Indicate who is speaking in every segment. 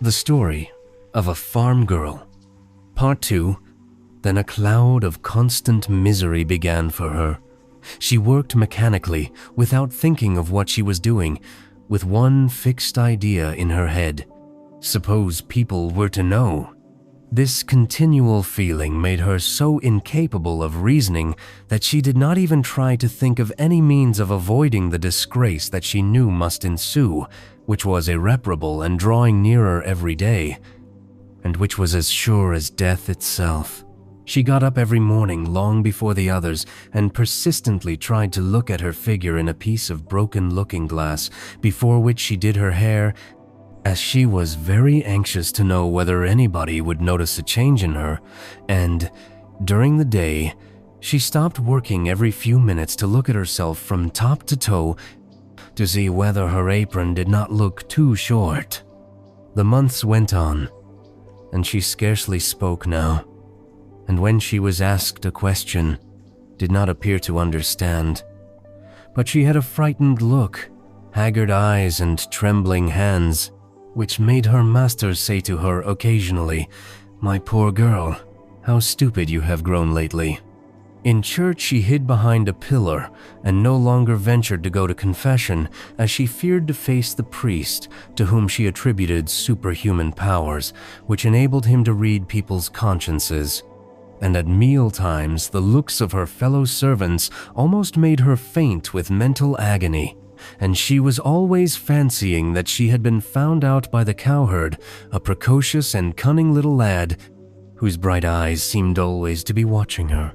Speaker 1: The Story of a Farm Girl. Part 2. Then a cloud of constant misery began for her. She worked mechanically, without thinking of what she was doing, with one fixed idea in her head. Suppose people were to know. This continual feeling made her so incapable of reasoning that she did not even try to think of any means of avoiding the disgrace that she knew must ensue, which was irreparable and drawing nearer every day, and which was as sure as death itself. She got up every morning long before the others and persistently tried to look at her figure in a piece of broken looking glass, before which she did her hair, as she was very anxious to know whether anybody would notice a change in her, and, during the day, she stopped working every few minutes to look at herself from top to toe to see whether her apron did not look too short. The months went on, and she scarcely spoke now, and when she was asked a question, did not appear to understand. But she had a frightened look, haggard eyes, and trembling hands, which made her master say to her occasionally, "My poor girl, how stupid you have grown lately." In church she hid behind a pillar and no longer ventured to go to confession, as she feared to face the priest, to whom she attributed superhuman powers, which enabled him to read people's consciences. And at meal times the looks of her fellow servants almost made her faint with mental agony, and she was always fancying that she had been found out by the cowherd, a precocious and cunning little lad, whose bright eyes seemed always to be watching her.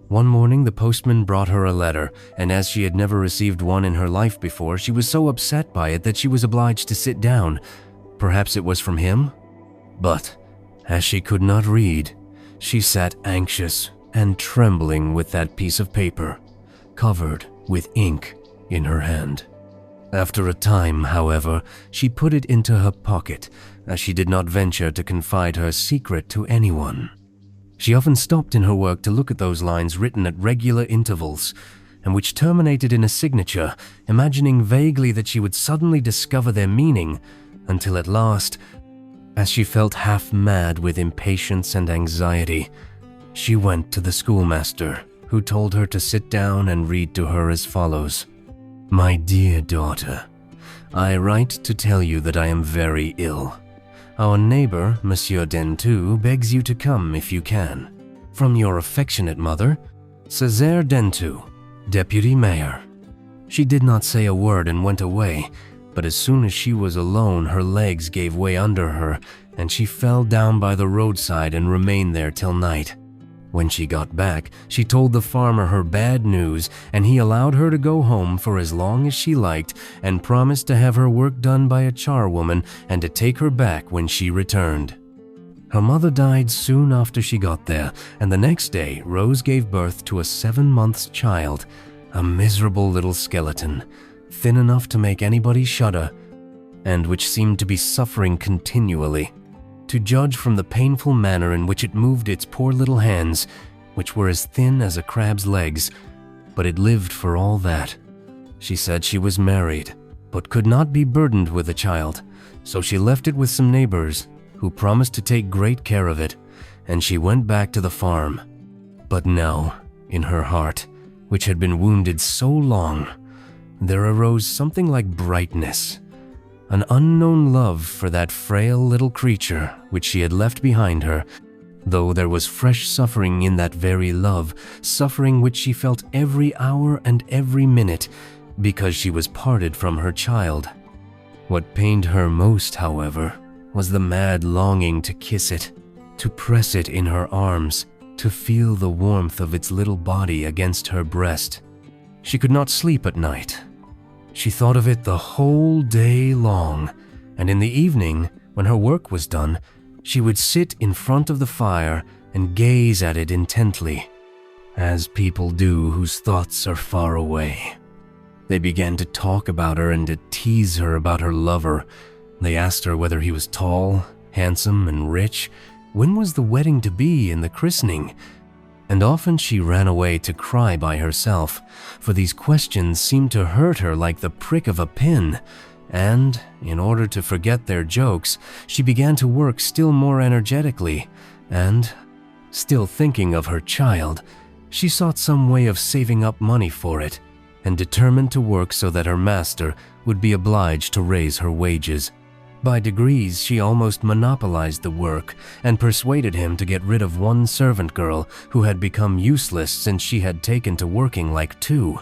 Speaker 1: One morning the postman brought her a letter, and as she had never received one in her life before, she was so upset by it that she was obliged to sit down. Perhaps it was from him? But, as she could not read, she sat anxious and trembling with that piece of paper, covered with ink, in her hand. After a time, however, she put it into her pocket, as she did not venture to confide her secret to anyone. She often stopped in her work to look at those lines written at regular intervals, and which terminated in a signature, imagining vaguely that she would suddenly discover their meaning, until at last, as she felt half mad with impatience and anxiety, she went to the schoolmaster, who told her to sit down and read to her as follows. "My dear daughter, I write to tell you that I am very ill. Our neighbor, Monsieur Dentu, begs you to come if you can. From your affectionate mother, Césaire Dentu, Deputy Mayor." She did not say a word and went away, but as soon as she was alone, her legs gave way under her, and she fell down by the roadside and remained there till night. When she got back, she told the farmer her bad news, and he allowed her to go home for as long as she liked, and promised to have her work done by a charwoman and to take her back when she returned. Her mother died soon after she got there, and the next day Rose gave birth to a 7-months child, a miserable little skeleton, thin enough to make anybody shudder, and which seemed to be suffering continually, to judge from the painful manner in which it moved its poor little hands, which were as thin as a crab's legs, but it lived for all that. She said she was married, but could not be burdened with a child, so she left it with some neighbors, who promised to take great care of it, and she went back to the farm. But now, in her heart, which had been wounded so long, there arose something like brightness, an unknown love for that frail little creature which she had left behind her, though there was fresh suffering in that very love, suffering which she felt every hour and every minute, because she was parted from her child. What pained her most, however, was the mad longing to kiss it, to press it in her arms, to feel the warmth of its little body against her breast. She could not sleep at night. She thought of it the whole day long, and in the evening, when her work was done, she would sit in front of the fire and gaze at it intently, as people do whose thoughts are far away. They began to talk about her and to tease her about her lover. They asked her whether he was tall, handsome, and rich, when was the wedding to be and the christening, and often she ran away to cry by herself, for these questions seemed to hurt her like the prick of a pin, And, in order to forget their jokes, she began to work still more energetically, and, still thinking of her child, she sought some way of saving up money for it, and determined to work so that her master would be obliged to raise her wages. By degrees, she almost monopolized the work and persuaded him to get rid of one servant girl who had become useless since she had taken to working like two.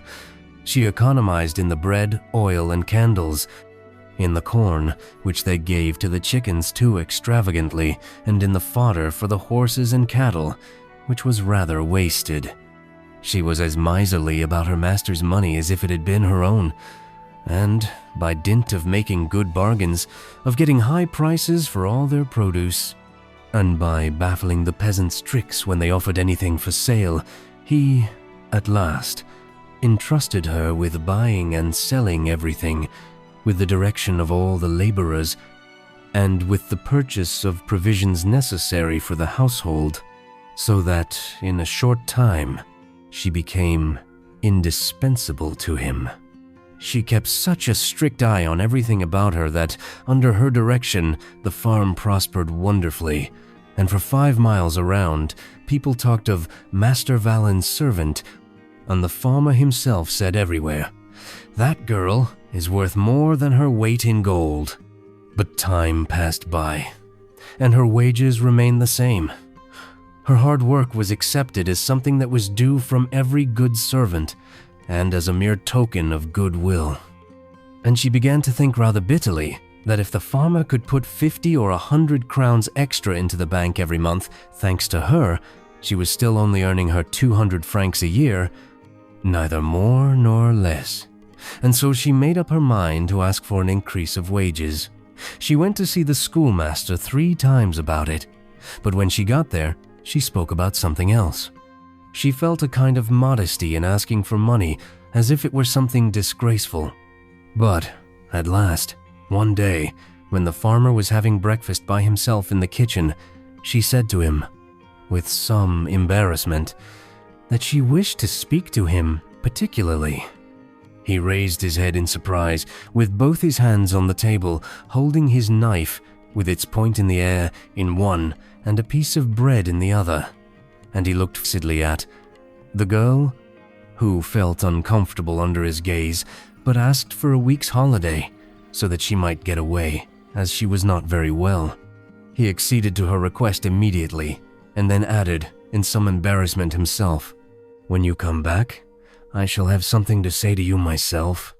Speaker 1: She economized in the bread, oil, and candles, in the corn, which they gave to the chickens too extravagantly, and in the fodder for the horses and cattle, which was rather wasted. She was as miserly about her master's money as if it had been her own, and, by dint of making good bargains, of getting high prices for all their produce, and by baffling the peasants' tricks when they offered anything for sale, he, at last, entrusted her with buying and selling everything, with the direction of all the laborers, and with the purchase of provisions necessary for the household, so that, in a short time, she became indispensable to him. She kept such a strict eye on everything about her that, under her direction, the farm prospered wonderfully, and for 5 miles around, people talked of Master Valen's servant, and the farmer himself said everywhere, "That girl is worth more than her weight in gold." But time passed by, and her wages remained the same. Her hard work was accepted as something that was due from every good servant, and as a mere token of goodwill. And she began to think rather bitterly that if the farmer could put 50 or 100 crowns extra into the bank every month, thanks to her, she was still only earning her 200 francs a year, neither more nor less. And so she made up her mind to ask for an increase of wages. She went to see the schoolmaster 3 times about it, but when she got there, she spoke about something else. She felt a kind of modesty in asking for money, as if it were something disgraceful. But, at last, one day, when the farmer was having breakfast by himself in the kitchen, she said to him, with some embarrassment, that she wished to speak to him particularly. He raised his head in surprise, with both his hands on the table, holding his knife, with its point in the air, in one, and a piece of bread in the other, and he looked fixedly at the girl, who felt uncomfortable under his gaze, but asked for a week's holiday, so that she might get away, as she was not very well. He acceded to her request immediately, and then added, in some embarrassment himself, "When you come back, I shall have something to say to you myself."